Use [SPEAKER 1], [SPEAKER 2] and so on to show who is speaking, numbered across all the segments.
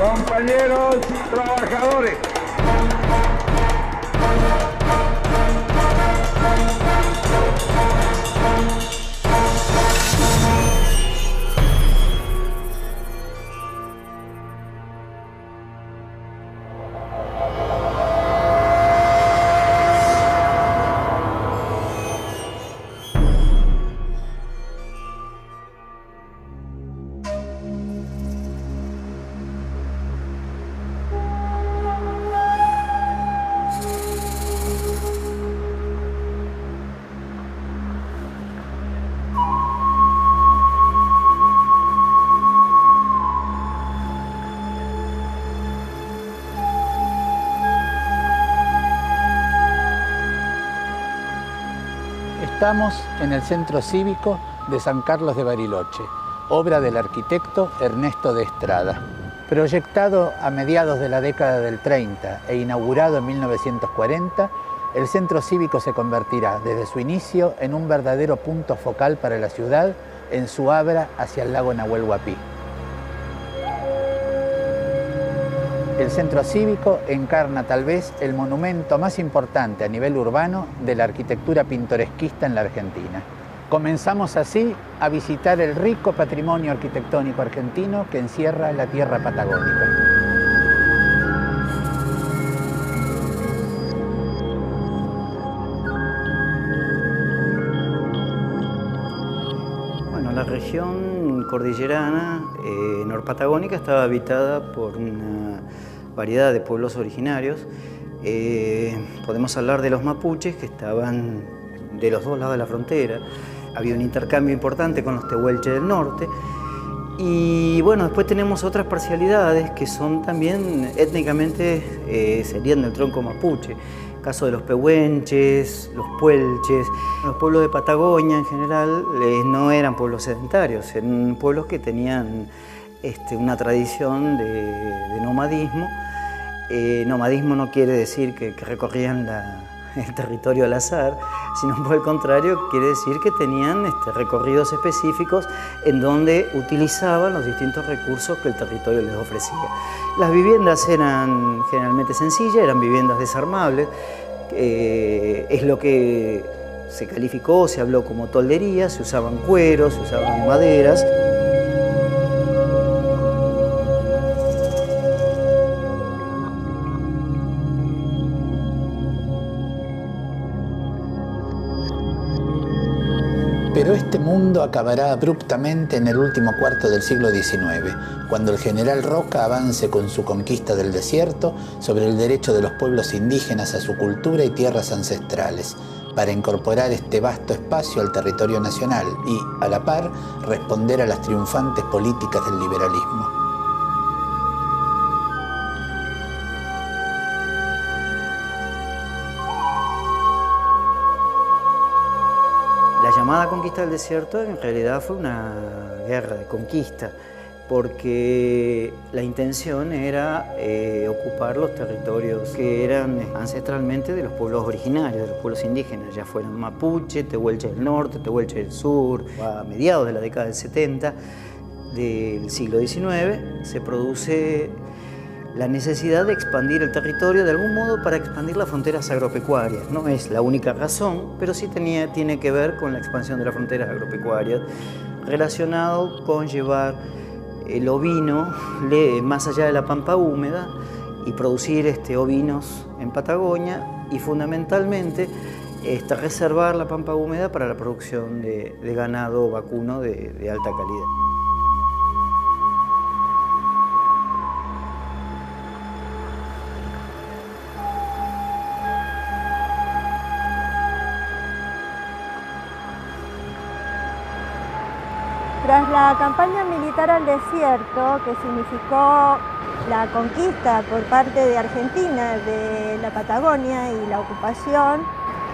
[SPEAKER 1] Compañeros trabajadores.
[SPEAKER 2] Estamos en el Centro Cívico de San Carlos de Bariloche, obra del arquitecto Ernesto de Estrada. Proyectado a mediados de la década del 30 e inaugurado en 1940, el Centro Cívico se convertirá desde su inicio en un verdadero punto focal para la ciudad en su obra hacia el lago Nahuel Huapi. El Centro Cívico encarna tal vez el monumento más importante a nivel urbano de la arquitectura pintoresquista en la Argentina. Comenzamos así a visitar el rico patrimonio arquitectónico argentino que encierra la tierra patagónica.
[SPEAKER 3] Bueno, la región cordillerana norpatagónica estaba habitada por una variedad de pueblos originarios. Podemos hablar de los mapuches, que estaban de los dos lados de la frontera. Había un intercambio importante con los tehuelches del norte. Y bueno, después tenemos otras parcialidades que son también étnicamente, serían del tronco mapuche. El caso de los pehuenches, los puelches. Los pueblos de Patagonia en general no eran pueblos sedentarios, eran pueblos que tenían una tradición de nomadismo. Nomadismo no quiere decir que recorrían el territorio al azar, sino por el contrario quiere decir que tenían recorridos específicos en donde utilizaban los distintos recursos que el territorio les ofrecía. Las viviendas eran generalmente sencillas, eran viviendas desarmables, es lo que se calificó, se habló como toldería, se usaban cueros, se usaban maderas.
[SPEAKER 2] Pero este mundo acabará abruptamente en el último cuarto del siglo XIX, cuando el general Roca avance con su conquista del desierto sobre el derecho de los pueblos indígenas a su cultura y tierras ancestrales, para incorporar este vasto espacio al territorio nacional y, a la par, responder a las triunfantes políticas del liberalismo.
[SPEAKER 3] La llamada conquista del desierto en realidad fue una guerra de conquista, porque la intención era ocupar los territorios que eran ancestralmente de los pueblos originarios, de los pueblos indígenas, ya fueran mapuche, tehuelche del norte, tehuelche del sur. A mediados de la década del 70 del siglo XIX se produce la necesidad de expandir el territorio de algún modo para expandir las fronteras agropecuarias. No es la única razón, pero sí tiene que ver con la expansión de las fronteras agropecuarias, relacionado con llevar el ovino más allá de la pampa húmeda y producir ovinos en Patagonia y fundamentalmente reservar la pampa húmeda para la producción de ganado vacuno de alta calidad.
[SPEAKER 4] Tras la campaña militar al desierto, que significó la conquista por parte de Argentina de la Patagonia y la ocupación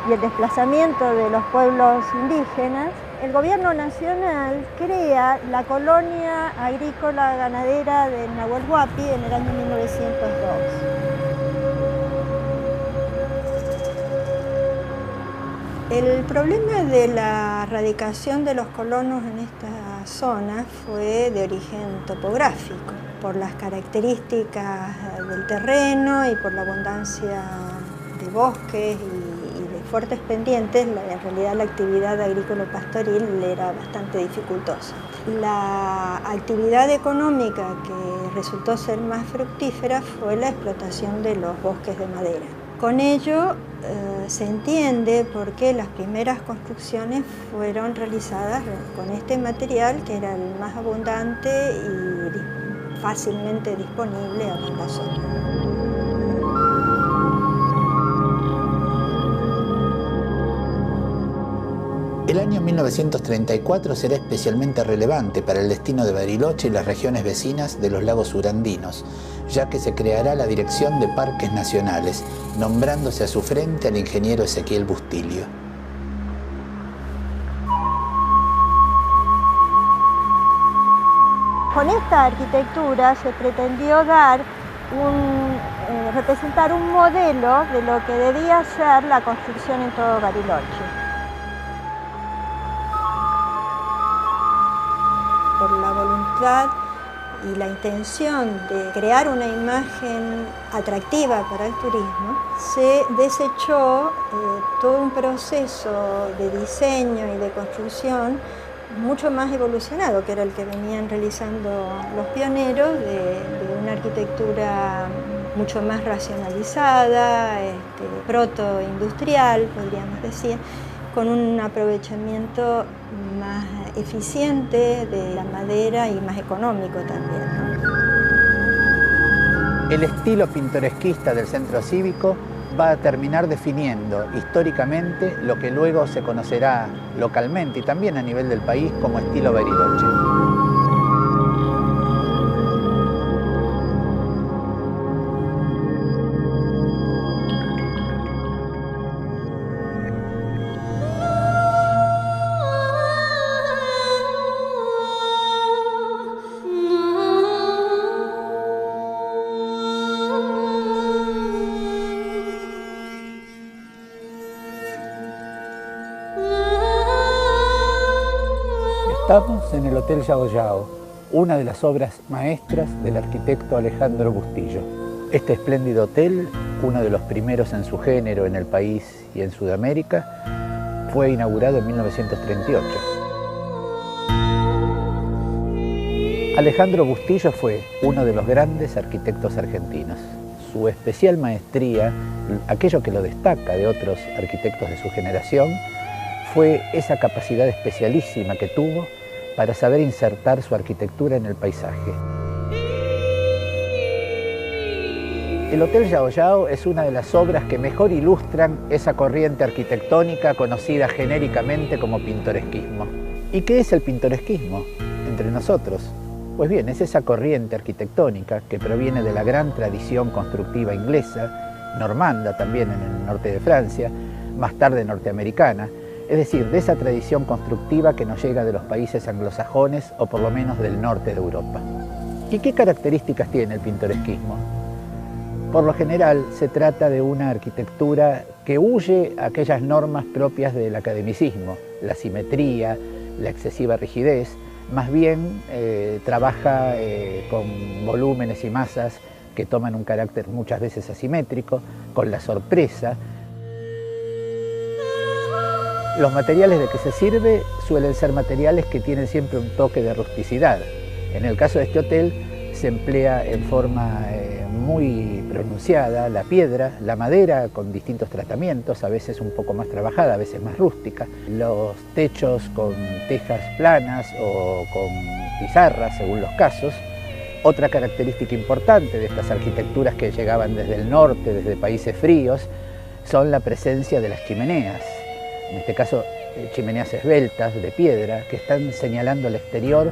[SPEAKER 4] y el desplazamiento de los pueblos indígenas, el gobierno nacional crea la colonia agrícola ganadera de Nahuel Huapi en el año 1902. El problema de la radicación de los colonos en esta esta zona fue de origen topográfico, por las características del terreno y por la abundancia de bosques y de fuertes pendientes. En realidad la actividad agrícola-pastoril era bastante dificultosa. La actividad económica que resultó ser más fructífera fue la explotación de los bosques de madera. Con ello se entiende por qué las primeras construcciones fueron realizadas con este material, que era el más abundante y fácilmente disponible acá en la zona.
[SPEAKER 2] El año 1934 será especialmente relevante para el destino de Bariloche y las regiones vecinas de los lagos surandinos, ya que se creará la Dirección de Parques Nacionales, nombrándose a su frente al ingeniero Ezequiel Bustilio.
[SPEAKER 4] Con esta arquitectura se pretendió representar un modelo de lo que debía ser la construcción en todo Bariloche. Por la voluntad y la intención de crear una imagen atractiva para el turismo, se desechó todo un proceso de diseño y de construcción mucho más evolucionado, que era el que venían realizando los pioneros, de una arquitectura mucho más racionalizada, protoindustrial, podríamos decir, con un aprovechamiento más eficiente de la madera y más económico también, ¿no?
[SPEAKER 2] El estilo pintoresquista del centro cívico va a terminar definiendo históricamente lo que luego se conocerá localmente y también a nivel del país como estilo Bariloche. Estamos en el Hotel Yao Yao, una de las obras maestras del arquitecto Alejandro Bustillo. Este espléndido hotel, uno de los primeros en su género en el país y en Sudamérica, fue inaugurado en 1938. Alejandro Bustillo fue uno de los grandes arquitectos argentinos. Su especial maestría, aquello que lo destaca de otros arquitectos de su generación, fue esa capacidad especialísima que tuvo para saber insertar su arquitectura en el paisaje. El Hotel Yao Yao es una de las obras que mejor ilustran esa corriente arquitectónica conocida genéricamente como pintoresquismo. ¿Y qué es el pintoresquismo entre nosotros? Pues bien, es esa corriente arquitectónica que proviene de la gran tradición constructiva inglesa, normanda también en el norte de Francia, más tarde norteamericana, es decir, de esa tradición constructiva que nos llega de los países anglosajones o por lo menos del norte de Europa. ¿Y qué características tiene el pintoresquismo? Por lo general se trata de una arquitectura que huye a aquellas normas propias del academicismo, la simetría, la excesiva rigidez, más bien trabaja con volúmenes y masas que toman un carácter muchas veces asimétrico, con la sorpresa. Los materiales de que se sirve suelen ser materiales que tienen siempre un toque de rusticidad. En el caso de este hotel se emplea en forma muy pronunciada la piedra, la madera con distintos tratamientos, a veces un poco más trabajada, a veces más rústica, los techos con tejas planas o con pizarras según los casos. Otra característica importante de estas arquitecturas que llegaban desde el norte, desde países fríos, son la presencia de las chimeneas. En este caso, chimeneas esbeltas de piedra que están señalando al exterior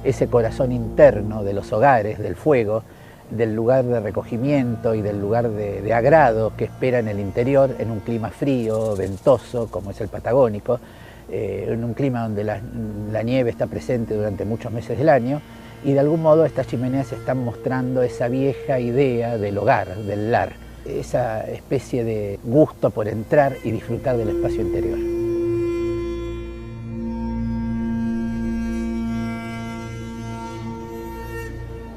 [SPEAKER 2] ese corazón interno de los hogares, del fuego, del lugar de recogimiento y del lugar de agrado que espera en el interior en un clima frío, ventoso, como es el patagónico, en un clima donde la nieve está presente durante muchos meses del año, y de algún modo estas chimeneas están mostrando esa vieja idea del hogar, del lar, esa especie de gusto por entrar y disfrutar del espacio interior.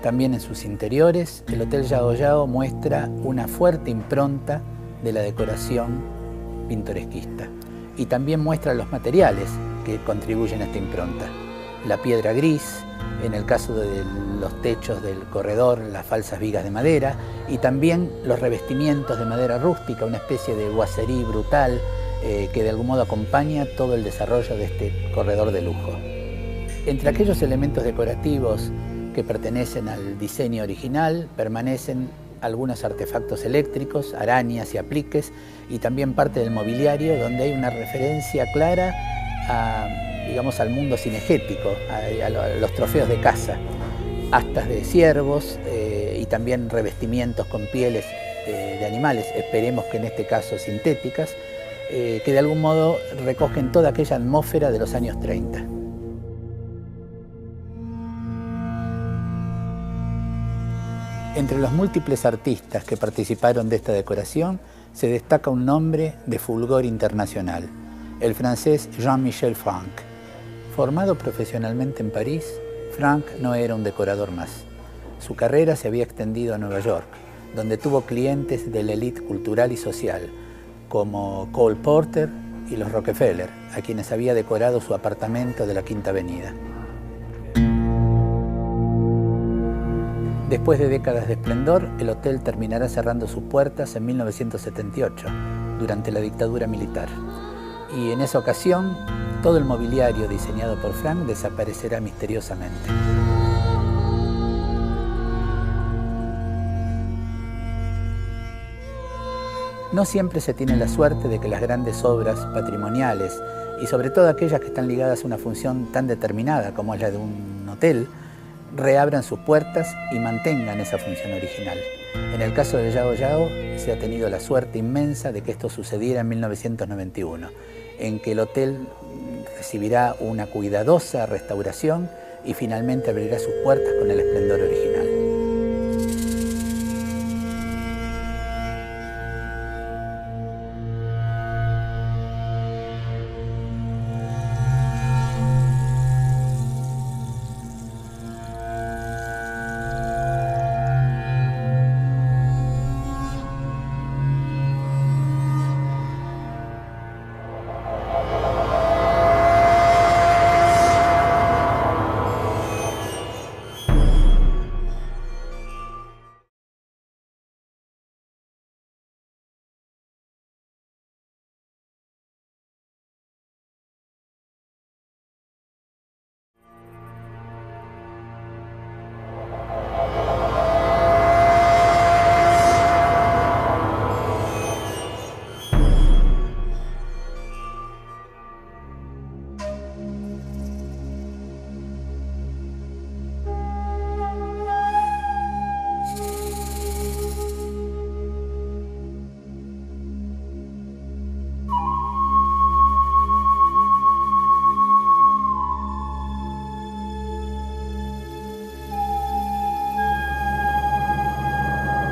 [SPEAKER 2] También en sus interiores, el Hotel Yao Yao muestra una fuerte impronta de la decoración pintoresquista. Y también muestra los materiales que contribuyen a esta impronta. La piedra gris, en el caso de los techos del corredor, las falsas vigas de madera, y también los revestimientos de madera rústica, una especie de boiserie brutal que de algún modo acompaña todo el desarrollo de este corredor de lujo. Entre aquellos elementos decorativos que pertenecen al diseño original, permanecen algunos artefactos eléctricos, arañas y apliques, y también parte del mobiliario, donde hay una referencia clara digamos, al mundo cinegético, a los trofeos de caza, astas de ciervos y también revestimientos con pieles de animales, esperemos que en este caso sintéticas, que de algún modo recogen toda aquella atmósfera de los años 30. Entre los múltiples artistas que participaron de esta decoración se destaca un nombre de fulgor internacional, el francés Jean-Michel Franck. Formado profesionalmente en París, Franck no era un decorador más. Su carrera se había extendido a Nueva York, donde tuvo clientes de la élite cultural y social, como Cole Porter y los Rockefeller, a quienes había decorado su apartamento de la Quinta Avenida. Después de décadas de esplendor, el hotel terminará cerrando sus puertas en 1978, durante la dictadura militar. Y en esa ocasión, todo el mobiliario diseñado por Franck desaparecerá misteriosamente. No siempre se tiene la suerte de que las grandes obras patrimoniales, y sobre todo aquellas que están ligadas a una función tan determinada como es la de un hotel, reabran sus puertas y mantengan esa función original. En el caso de Yao Yao se ha tenido la suerte inmensa de que esto sucediera en 1991, en que el hotel recibirá una cuidadosa restauración y finalmente abrirá sus puertas con el esplendor original.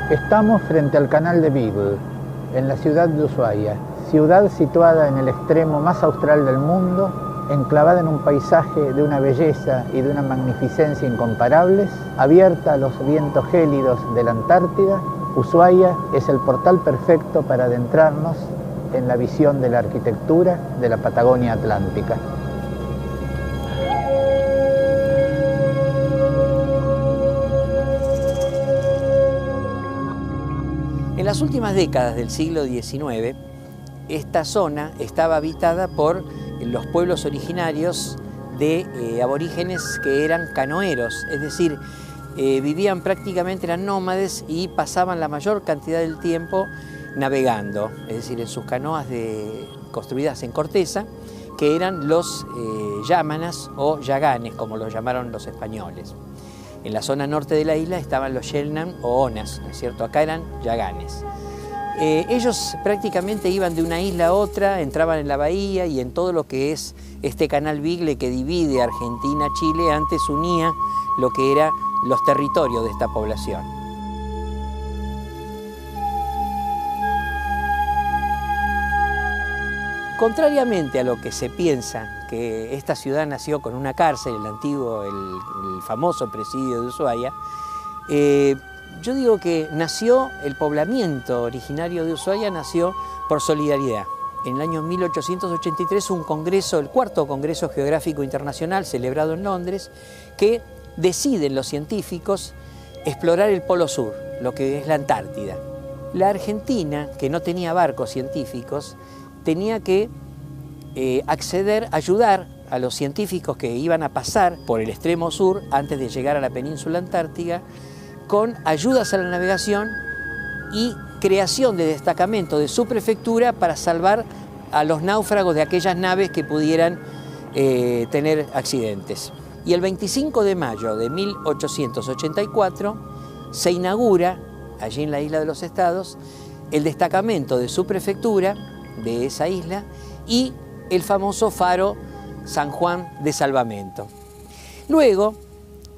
[SPEAKER 2] Estamos frente al canal de Beagle, en la ciudad de Ushuaia, ciudad situada en el extremo más austral del mundo, enclavada en un paisaje de una belleza y de una magnificencia incomparables, abierta a los vientos gélidos de la Antártida. Ushuaia es el portal perfecto para adentrarnos en la visión de la arquitectura de la Patagonia Atlántica.
[SPEAKER 5] En las últimas décadas del siglo XIX, esta zona estaba habitada por los pueblos originarios de aborígenes que eran canoeros, es decir, vivían prácticamente, eran nómades y pasaban la mayor cantidad del tiempo navegando, es decir, en sus canoas construidas en corteza, que eran los yámanas o yaganes, como los llamaron los españoles. En la zona norte de la isla estaban los Shelnan o Onas, ¿no es cierto? Acá eran yaganes. Ellos prácticamente iban de una isla a otra, entraban en la bahía y en todo lo que es este canal Beagle que divide Argentina, Chile, antes unía lo que eran los territorios de esta población. Contrariamente a lo que se piensa, que esta ciudad nació con una cárcel, el famoso presidio de Ushuaia, Yo digo que nació, el poblamiento originario de Ushuaia nació por solidaridad. En el año 1883 un congreso, el cuarto Congreso Geográfico Internacional celebrado en Londres, que deciden los científicos explorar el Polo Sur, lo que es la Antártida. La Argentina, que no tenía barcos científicos, tenía que ayudar a los científicos que iban a pasar por el extremo sur antes de llegar a la península antártica, con ayudas a la navegación y creación de destacamentos de su prefectura para salvar a los náufragos de aquellas naves que pudieran tener accidentes. Y el 25 de mayo de 1884 se inaugura, allí en la Isla de los Estados, el destacamento de su prefectura, de esa isla, y el famoso faro San Juan de Salvamento. Luego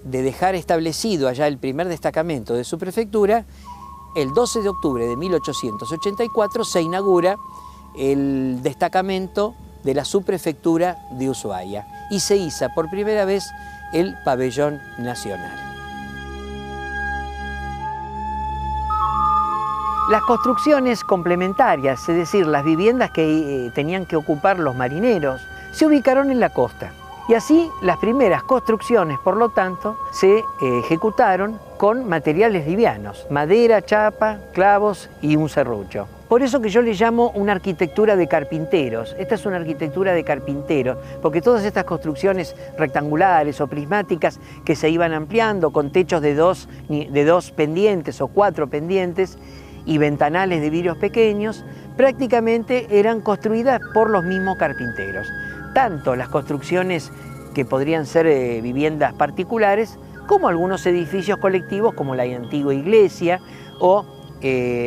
[SPEAKER 5] de dejar establecido allá el primer destacamento de su prefectura, el 12 de octubre de 1884 se inaugura el destacamento de la subprefectura de Ushuaia y se iza por primera vez el pabellón nacional. Las construcciones complementarias, es decir, las viviendas que tenían que ocupar los marineros, se ubicaron en la costa. Y así las primeras construcciones, por lo tanto, se ejecutaron con materiales livianos: madera, chapa, clavos y un serrucho. Por eso que yo le llamo una arquitectura de carpinteros. Esta es una arquitectura de carpinteros, porque todas estas construcciones rectangulares o prismáticas que se iban ampliando con techos de dos pendientes o 4 pendientes y ventanales de vidrios pequeños, prácticamente eran construidas por los mismos carpinteros. Tanto las construcciones que podrían ser viviendas particulares, como algunos edificios colectivos como la antigua iglesia o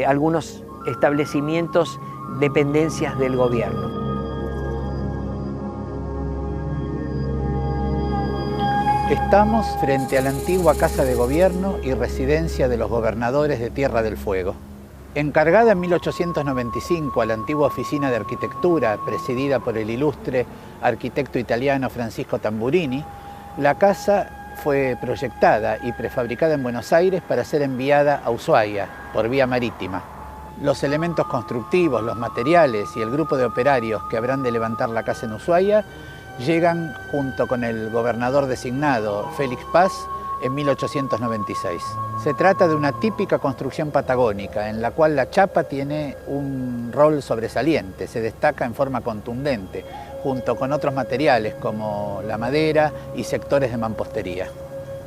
[SPEAKER 5] algunos establecimientos, dependencias del gobierno.
[SPEAKER 2] Estamos frente a la antigua Casa de Gobierno y residencia de los gobernadores de Tierra del Fuego. Encargada en 1895 a la antigua oficina de arquitectura presidida por el ilustre arquitecto italiano Francisco Tamburini, la casa fue proyectada y prefabricada en Buenos Aires para ser enviada a Ushuaia por vía marítima. Los elementos constructivos, los materiales y el grupo de operarios que habrán de levantar la casa en Ushuaia llegan junto con el gobernador designado Félix Paz en 1896. Se trata de una típica construcción patagónica en la cual la chapa tiene un rol sobresaliente, se destaca en forma contundente, junto con otros materiales como la madera y sectores de mampostería.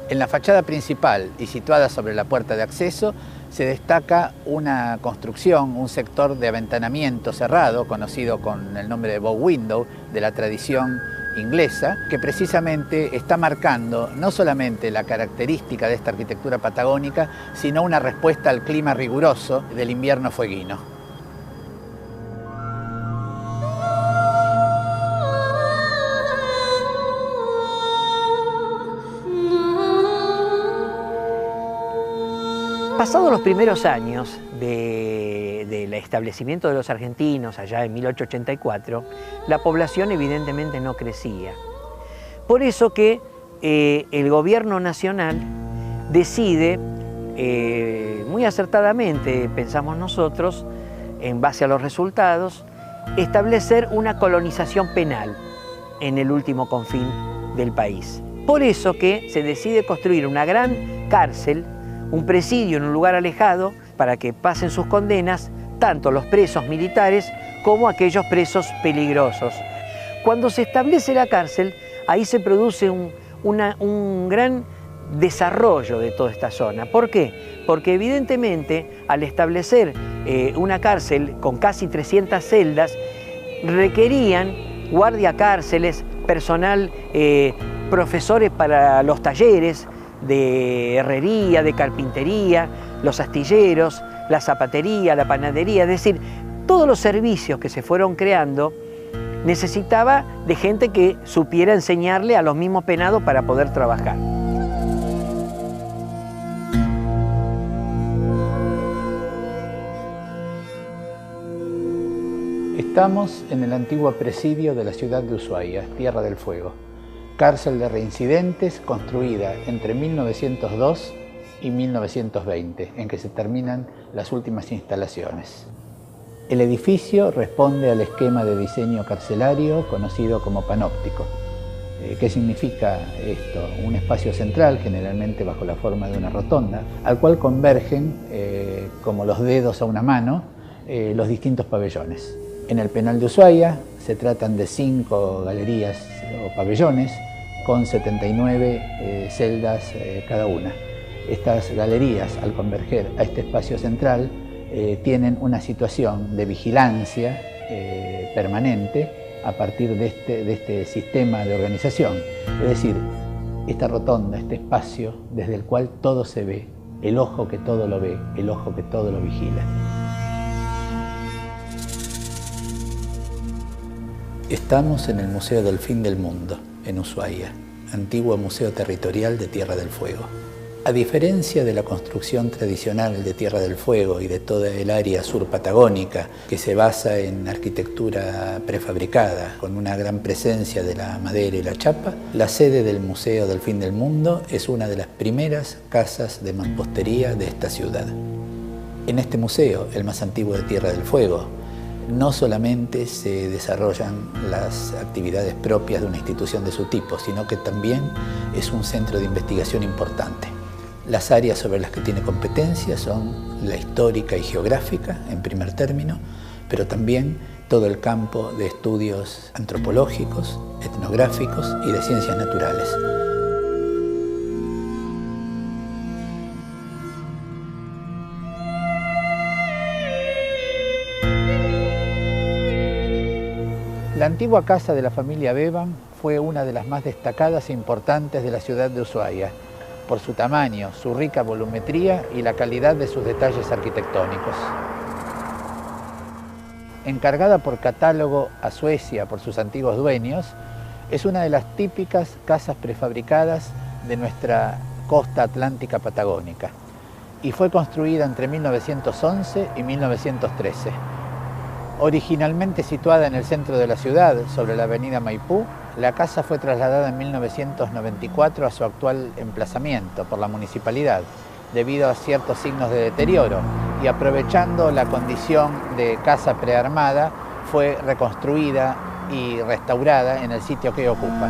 [SPEAKER 2] En la fachada principal y situada sobre la puerta de acceso se destaca una construcción, un sector de aventanamiento cerrado, conocido con el nombre de bow window, de la tradición inglesa, que precisamente está marcando no solamente la característica de esta arquitectura patagónica, sino una respuesta al clima riguroso del invierno fueguino.
[SPEAKER 5] Pasados los primeros años del establecimiento de los argentinos, allá en 1884, la población evidentemente no crecía. Por eso que el gobierno nacional decide, muy acertadamente, pensamos nosotros, en base a los resultados, establecer una colonización penal en el último confín del país. Por eso que se decide construir una gran cárcel, un presidio en un lugar alejado, para que pasen sus condenas tanto los presos militares como aquellos presos peligrosos. Cuando se establece la cárcel, ahí se produce un gran desarrollo de toda esta zona. ¿Por qué? Porque evidentemente al establecer una cárcel con casi 300 celdas, requerían guardiacárceles, personal, profesores para los talleres de herrería, de carpintería, los astilleros, la zapatería, la panadería, es decir, todos los servicios que se fueron creando necesitaba de gente que supiera enseñarle a los mismos penados para poder trabajar.
[SPEAKER 2] Estamos en el antiguo presidio de la ciudad de Ushuaia, Tierra del Fuego. Cárcel de reincidentes construida entre 1902 y 1920, en que se terminan las últimas instalaciones. El edificio responde al esquema de diseño carcelario conocido como panóptico. ¿Qué significa esto? Un espacio central, generalmente bajo la forma de una rotonda, al cual convergen, como los dedos a una mano, los distintos pabellones. En el penal de Ushuaia se tratan de 5 galerías o pabellones con 79 celdas cada una. Estas galerías, al converger a este espacio central, tienen una situación de vigilancia permanente a partir de este sistema de organización. Es decir, esta rotonda, este espacio desde el cual todo se ve, el ojo que todo lo ve, el ojo que todo lo vigila. Estamos en el Museo del Fin del Mundo, en Ushuaia, antiguo museo territorial de Tierra del Fuego. A diferencia de la construcción tradicional de Tierra del Fuego y de toda el área surpatagónica, que se basa en arquitectura prefabricada, con una gran presencia de la madera y la chapa, la sede del Museo del Fin del Mundo es una de las primeras casas de mampostería de esta ciudad. En este museo, el más antiguo de Tierra del Fuego, no solamente se desarrollan las actividades propias de una institución de su tipo, sino que también es un centro de investigación importante. Las áreas sobre las que tiene competencia son la histórica y geográfica, en primer término, pero también todo el campo de estudios antropológicos, etnográficos y de ciencias naturales. La antigua casa de la familia Bevan fue una de las más destacadas e importantes de la ciudad de Ushuaia, por su tamaño, su rica volumetría y la calidad de sus detalles arquitectónicos. Encargada por catálogo a Suecia por sus antiguos dueños, es una de las típicas casas prefabricadas de nuestra costa atlántica patagónica y fue construida entre 1911 y 1913. Originalmente situada en el centro de la ciudad, sobre la avenida Maipú, la casa fue trasladada en 1994 a su actual emplazamiento por la municipalidad, debido a ciertos signos de deterioro, y aprovechando la condición de casa prearmada, fue reconstruida y restaurada en el sitio que ocupa.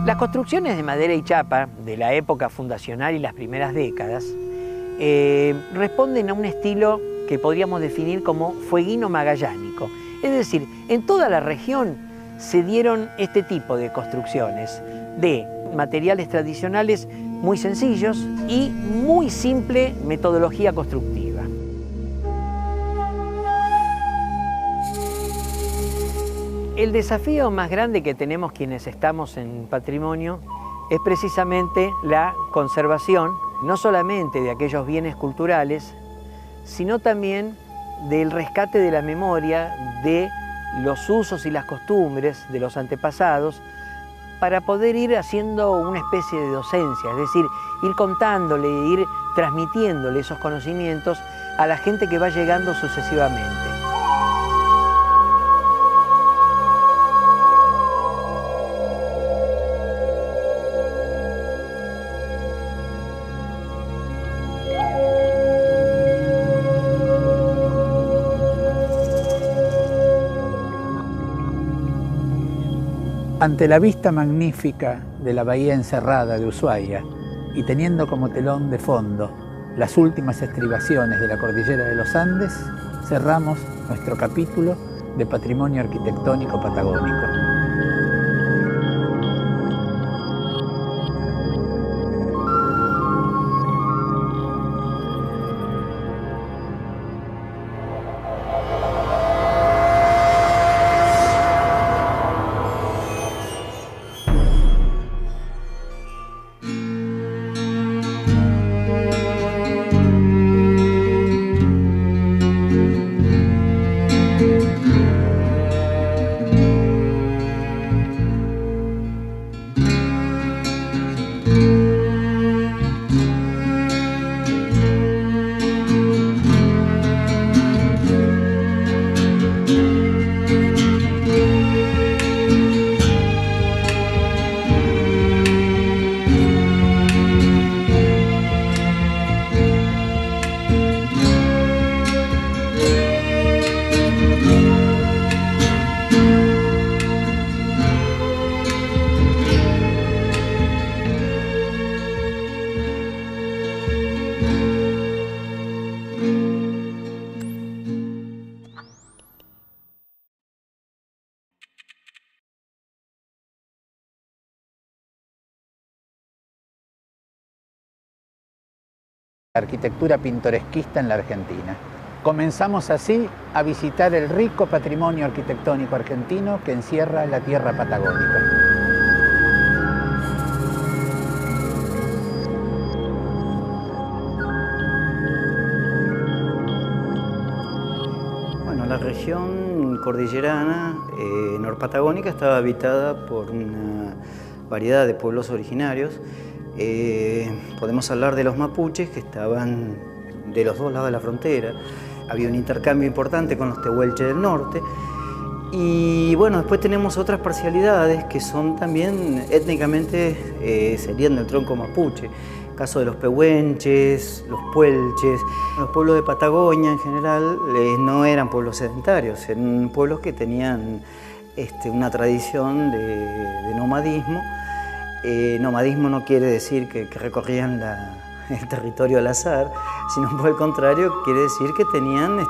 [SPEAKER 5] Las construcciones de madera y chapa de la época fundacional y las primeras décadas responden a un estilo que podríamos definir como fueguino magallánico. Es decir, en toda la región se dieron este tipo de construcciones de materiales tradicionales muy sencillos y muy simple metodología constructiva. El desafío más grande que tenemos quienes estamos en patrimonio es precisamente la conservación, no solamente de aquellos bienes culturales, sino también del rescate de la memoria, de los usos y las costumbres de los antepasados, para poder ir haciendo una especie de docencia, es decir, ir contándole, ir transmitiéndole esos conocimientos a la gente que va llegando sucesivamente.
[SPEAKER 2] Ante la vista magnífica de la bahía encerrada de Ushuaia y teniendo como telón de fondo las últimas estribaciones de la cordillera de los Andes, cerramos nuestro capítulo de Patrimonio Arquitectónico Patagónico. arquitectura pintoresquista en la Argentina. Comenzamos así a visitar el rico patrimonio arquitectónico argentino que encierra la tierra patagónica.
[SPEAKER 3] Bueno, la región cordillerana norpatagónica estaba habitada por una variedad de pueblos originarios. Podemos hablar de los mapuches, que estaban de los dos lados de la frontera. Había un intercambio importante con los tehuelches del norte. Y bueno, después tenemos otras parcialidades que son también étnicamente serían del tronco mapuche. El caso de los pehuenches, los puelches. Los pueblos de Patagonia en general no eran pueblos sedentarios, eran pueblos que tenían una tradición de nomadismo. Nomadismo no quiere decir que recorrían el territorio al azar, sino por el contrario quiere decir que tenían...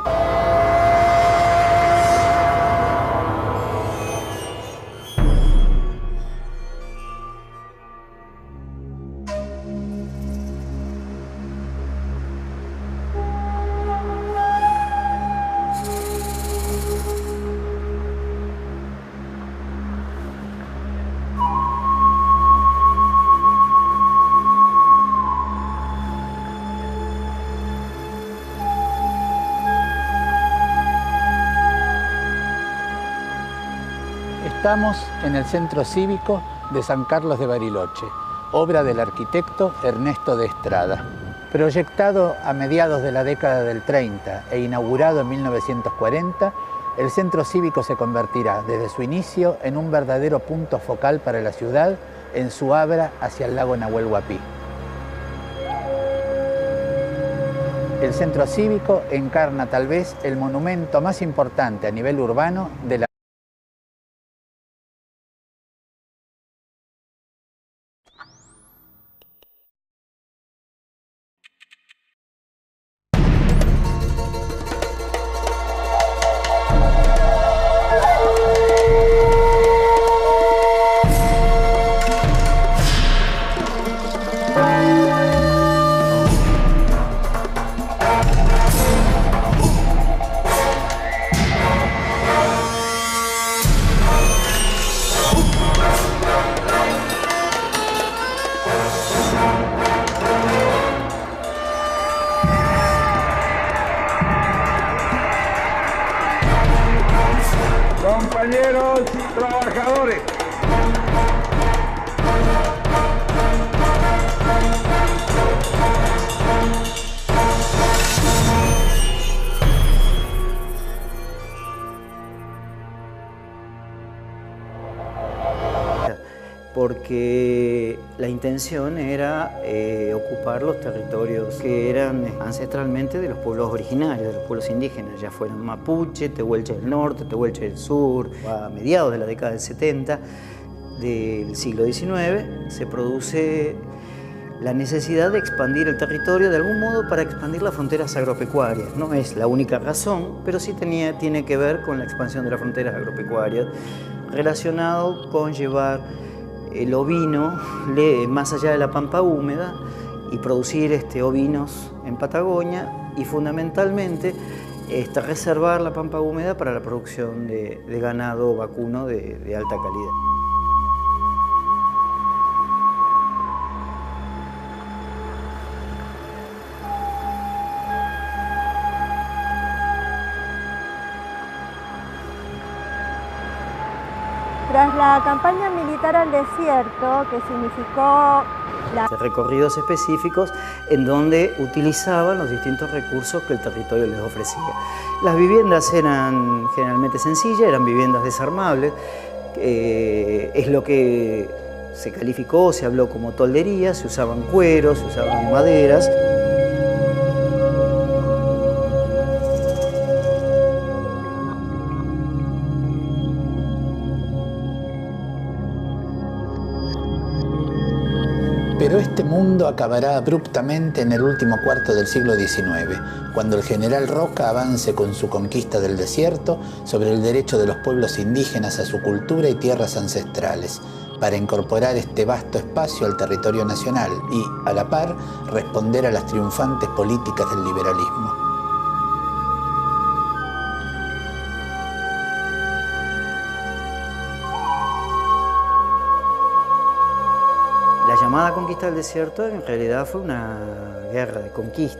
[SPEAKER 2] Estamos en el Centro Cívico de San Carlos de Bariloche, obra del arquitecto Ernesto de Estrada. Proyectado a mediados de la década del 30 e inaugurado en 1940, el Centro Cívico se convertirá desde su inicio en un verdadero punto focal para la ciudad en su abra hacia el lago Nahuel Huapi. El Centro Cívico encarna tal vez el monumento más importante a nivel urbano de la
[SPEAKER 1] Compañeros trabajadores.
[SPEAKER 3] Porque la intención era ocupar los territorios que eran ancestralmente de los pueblos originarios, de los pueblos indígenas, ya fueran mapuche, tehuelche del norte, tehuelche del sur. A mediados de la década del 70 del siglo XIX se produce la necesidad de expandir el territorio de algún modo para expandir las fronteras agropecuarias. No es la única razón, pero sí tiene que ver con la expansión de las fronteras agropecuarias, relacionado con llevar el ovino más allá de la pampa húmeda y producir ovinos en Patagonia y fundamentalmente reservar la pampa húmeda para la producción de ganado vacuno de alta calidad.
[SPEAKER 4] Tras la campaña militar al desierto, que significó
[SPEAKER 3] recorridos específicos en donde utilizaban los distintos recursos que el territorio les ofrecía. Las viviendas eran generalmente sencillas, eran viviendas desarmables, es lo que se calificó, se habló como toldería, se usaban cueros, se usaban maderas.
[SPEAKER 2] Pero este mundo acabará abruptamente en el último cuarto del siglo XIX, cuando el general Roca avance con su conquista del desierto sobre el derecho de los pueblos indígenas a su cultura y tierras ancestrales, para incorporar este vasto espacio al territorio nacional y, a la par, responder a las triunfantes políticas del liberalismo.
[SPEAKER 3] La llamada conquista del desierto en realidad fue una guerra de conquista.